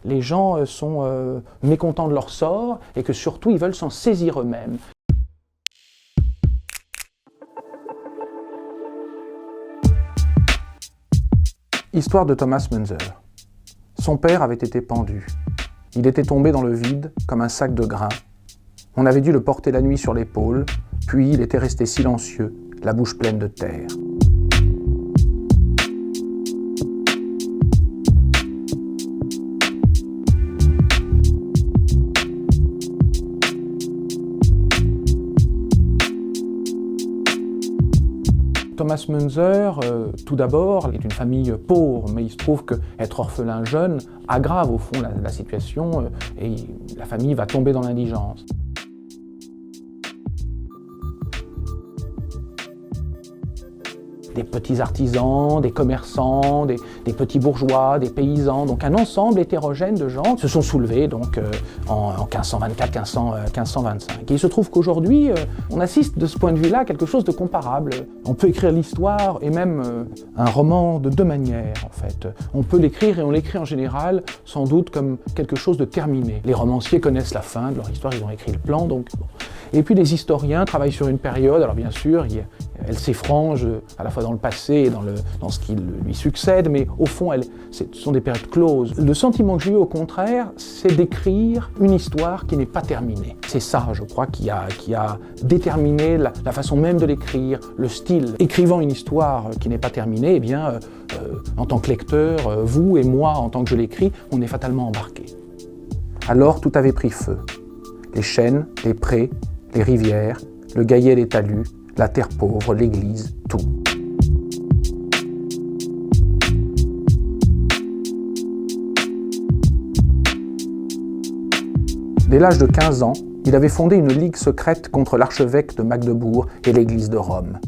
les gens sont mécontents de leur sort et que surtout ils veulent s'en saisir eux-mêmes. Histoire de Thomas Müntzer. Son père avait été pendu. Il était tombé dans le vide comme un sac de grains. On avait dû le porter la nuit sur l'épaule, puis il était resté silencieux, la bouche pleine de terre. Thomas Müntzer, tout d'abord, est une famille pauvre, mais il se trouve qu'être orphelin jeune aggrave au fond la situation et la famille va tomber dans l'indigence. Des petits artisans, des commerçants, des petits bourgeois, des paysans, donc un ensemble hétérogène de gens se sont soulevés donc, en 1524-1525. Et il se trouve qu'aujourd'hui, on assiste de ce point de vue-là à quelque chose de comparable. On peut écrire l'histoire et même un roman de deux manières, en fait. On peut l'écrire et on l'écrit en général sans doute comme quelque chose de terminé. Les romanciers connaissent la fin de leur histoire, ils ont écrit le plan, donc bon. Et puis les historiens travaillent sur une période, alors bien sûr, elle s'effrange à la fois dans le passé et dans ce qui lui succède, mais au fond, ce sont des périodes closes. Le sentiment que j'ai eu, au contraire, c'est d'écrire une histoire qui n'est pas terminée. C'est ça, je crois, qui a déterminé la façon même de l'écrire, le style. Écrivant une histoire qui n'est pas terminée, eh bien, en tant que lecteur, vous et moi, en tant que je l'écris, on est fatalement embarqués. Alors, tout avait pris feu. Les chênes, les prés, les rivières, le Gayet et les talus, la terre pauvre, l'église, tout. Dès l'âge de 15 ans, il avait fondé une ligue secrète contre l'archevêque de Magdebourg et l'église de Rome.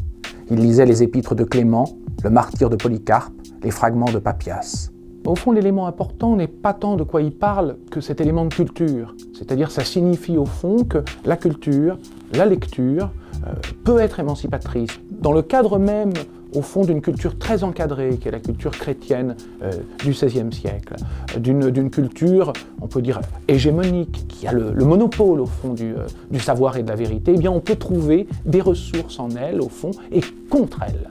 Il lisait les épîtres de Clément, le martyre de Polycarpe, les fragments de Papias. Au fond, l'élément important n'est pas tant de quoi il parle que cet élément de culture. C'est-à-dire, ça signifie au fond que la culture, la lecture, peut être émancipatrice. Dans le cadre même, au fond, d'une culture très encadrée, qui est la culture chrétienne du XVIe siècle, d'une culture, on peut dire, hégémonique, qui a le monopole, au fond, du savoir et de la vérité, eh bien, on peut trouver des ressources en elle, au fond, et contre elle.